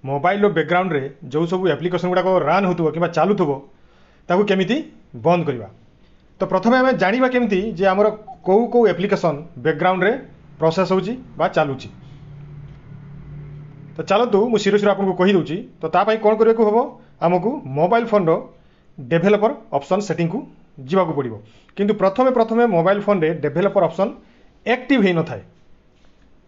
Mobile background रे जो सब एप्लिकेशन गुड़ाक रन हो कि चलुव ताकू केमिति बंद करवा। तो प्रथम आम जाना केमिति जे आमर कौ कौ एप्लिकेशन बैकग्राउंड रे प्रोसेस होची बा चलुची। तो चलतु मु सीरो सीरो आपको कहीदे। तो तापाई कौन करने को हम आमको मोबाइल फोन रो डेभेलपर ऑप्शन सेटिंग को जीवाक पड़ो। किंतु प्रथमे प्रथमे मोबाइल फोन रे डेभेलपर ऑप्शन एक्टिव हो न थाए।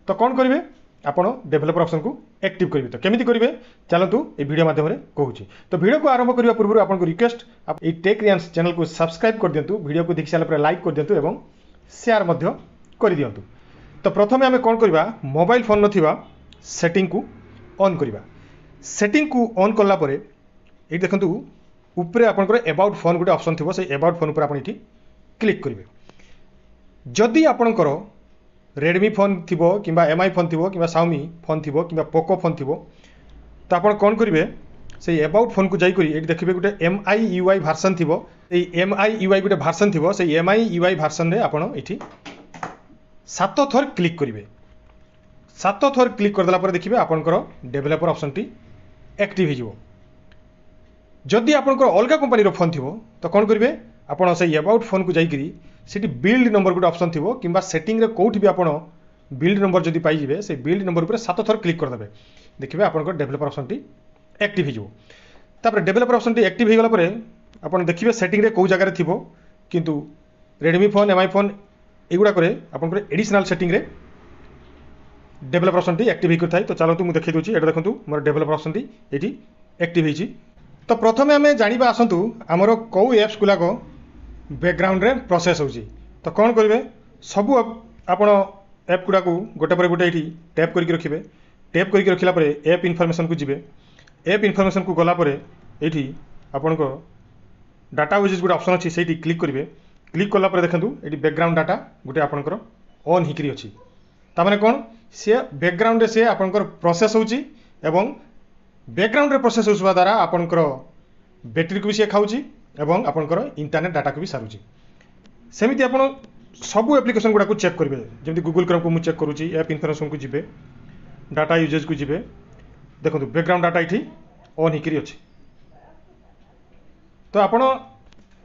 तो कौन करेंगे आपण डेभेलपर ऑप्शन को एक्टिव करेंगे। तो केमिति करेंगे चलतु ये वीडियो माध्यम कहूँ। तो वीडियो को आरंभ करने पूर्व आपको रिक्वेस्ट ये टेक रियांस चैनल को सब्सक्राइब कर दिंतु, वीडियो को देख सारा लाइक कर दिंतु एवं शेयर मध्य कर दिंतु। तो प्रथमे आम कौन करवा मोबाइल फोन नथिबा सेटिंग को ऑन करवा। सेटिंग को ऑन कला परे ये देखंतु ऊपर आपनकर अबाउट फोन गोटे ऑप्शन थिबो, से अबाउट फोन ऊपर आपण इठी क्लिक करेंगे। जदि आपनकर रेडमी फोन थिबो किंबा एमआई फोन थिबो किंबा शाओमी फोन थिबो किंबा पोको फोन थिबो तो आपण कौन करेंगे से अबाउट फोन को जाइकरी ये देखिए गोटे MIUI वर्सन थिबो। MIUI गोटे वर्सन थिबो, से MIUI वर्सन रे आपण इठी 7 थर क्लिक करेंगे। 7 थर क्लिक करदेला पर देखिए आपनकर डेभेलपर ऑप्शन टी एक्टिव हो। जदि आपनकर अलग कंपनी रो फोन थिबो तो कौन करेंगे आपन से अबाउट फोन को जाइकरी सेठी बिल्ड नंबर गोटे ऑप्शन थिबो किंबा सेटिंग रे कोठी भी आपन बिल्ड नंबर जदि पाई जिवे से बिल्ड नंबर ऊपर 7 थर क्लिक कर देबे। देखिए आपनकर डेभेलपर ऑप्शन टी एक्टिव हो। तापर डेभेलपर ऑप्शन टी एक्टिव हो गला परे आपन देखिए सेटिंग रे को जगह रे थिबो, किंतु रेडमी फोन एमआई फोन एगुडा करे आपनकर एडिशनल सेटिंग रे डेभेलपर ऑप्शन टी एक्टिव हो थाए। तो चलतु मु देखि दोची, एटा देखंतु मोर डेभेलपर ऑप्शन टी एठी एक्टिव होईची। तो प्रथमे आम जाना आसतु आमर कौ एप्स गुलाक बैकग्राउंड रे प्रोसेस होची। तो कौन करेंगे सबू आपण ऐप गुड़ा को गोटे पर गोटे ये टैप करके रखिए। टैप करके रखला ऐप इनफॉरमेशन को जीवे। ऐप इनफॉरमेशन को गला ये आपण डाटा यूजेज गोटे ऑप्शन अच्छी से क्लिक करेंगे। क्लिक कला देखूँ ये बैकग्राउंड डाटा गोटे आपंकर ऑन होकर अच्छी। तामाने कौन सी बैकग्राउंड से आपंकर प्रोसेस होची एवं बैकग्राउंड रे प्रोसेस होसवा द्वारा आपंकर बैटेरी को भी सी खाऊँ एवं आपंकर इंटरनेट डाटा को भी सारूची। सेमिति आपण सबू एप्लिकेशन गुड़ा को चेक करेंगे। जमी गूगल क्रोम को मुझे चेक करुँची, ऐप इनफॉरमेशन को जीवे, डाटा यूजेज को जीवे। देखो बैकग्राउंड डाटा ये ऑन होकर अच्छी। तो आपण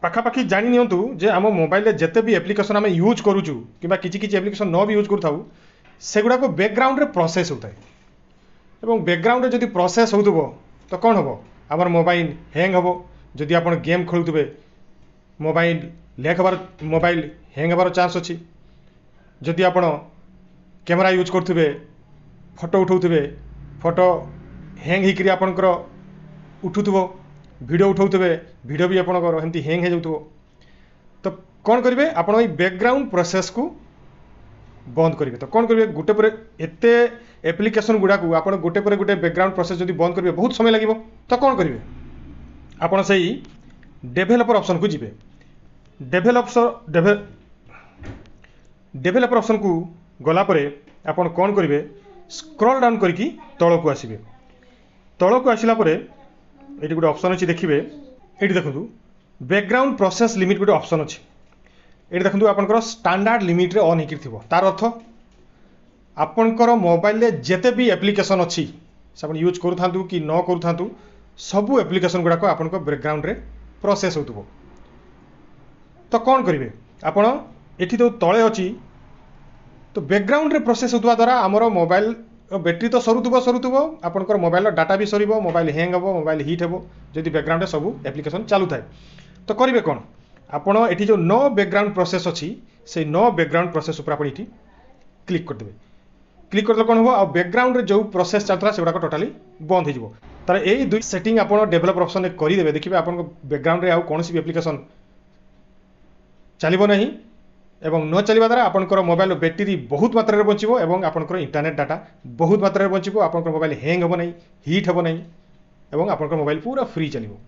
पाखापाखि जानी नियंतु जे आम मोबाइल जिते भी एप्लिकेशन आम यूज करूँ कि किसी एप्लिकेशन न भी यूज करूँ सेगुड़ा को बैकग्राउंड रे प्रोसेस होता है। एवं बैकग्राउंड रे जदि प्रोसेस हो तो कौन हम आमर मोबाइल हैंग हम। जदि आप गेम खेलुवे मोबाइल लैग हबार मोबाइल हैंग हबार चांस अच्छी। जदि आप कैमेरा यूज करुवे फोटो उठाऊे फोटो हैंग होकर आपंकर उठुव, वीडियो उठाऊे वीडियो भी आपंकर एमती हैंग हो जाऊ। तो कौन करेंगे आप बैकग्राउंड प्रोसेस को बंद करेंगे। तो कौन करेंगे गोटे पर एते एप्लिकेशन गुड़ा को आप गोटे पर गोटे बैकग्राउंड प्रोसेस जब बंद करेंगे बहुत समय लगे। तो कौन करेंगे आपड़ से डेभेलपर ऑप्शन को जीवे। डेभेलपर ऑप्शन को गला परे आपन कौन करेंगे स्क्रॉल डाउन करके तल को आसबे। तल को आसला परे ये गोटे ऑप्शन अच्छी देखिए। ये देखो बैकग्राउंड प्रोसेस लिमिट गोटे ऑप्शन अच्छी। ये देखो आपंकर स्टैंडर्ड लिमिट रे ऑन होकर थी। तार अर्थ आपंकर मोबाइल रे जेते भी एप्लिकेशन अच्छी से आप यूज करूँ कि न करूँ सबू एप्लिकेशन गुड़ाक आपन बैकग्राउंड रे प्रोसेस हो। तो कौन करेंगे आपड़ ये जो तले अच्छी तो बैकग्राउंड रे प्रोसेस होता द्वारा आमर मोबाइल बैटेरी तो सरुव आपंकर मोबाइल डाटा भी सर मोबाइल हैंग हम मोबाइल हिट हम जदि बैकग्राउंड रे सबू एप्लिकेशन चालू थाए। तो करेंगे कौन आपड़ ये जो नो बैकग्राउंड प्रोसेस अच्छी से नो बैकग्राउंड प्रोसेस ऊपर आप क्लिक करदे। क्लिक करदे कौन हम आ बैकग्राउंड रे जो प्रोसेस चलता से गुड़ाक टोटाली बंद हो। तार यही दुई सेटिंग आप डेभेलपर ऑप्शन करेंगे। देखिए आप बैकग्राउंड रे कौन भी एप्लिकेशन चलो ना एवं न चलवा द्वारा आपंकर मोबाइल बैटेरी बहुत मात्रा बचिबो एवं आपंकर इंटरनेट डाटा बहुत मात्रा बचिबो। आपंकर मोबाइल हैंग हम ना, हिट हम ना एवं आपंकर मोबाइल पूरा फ्री चलिबो।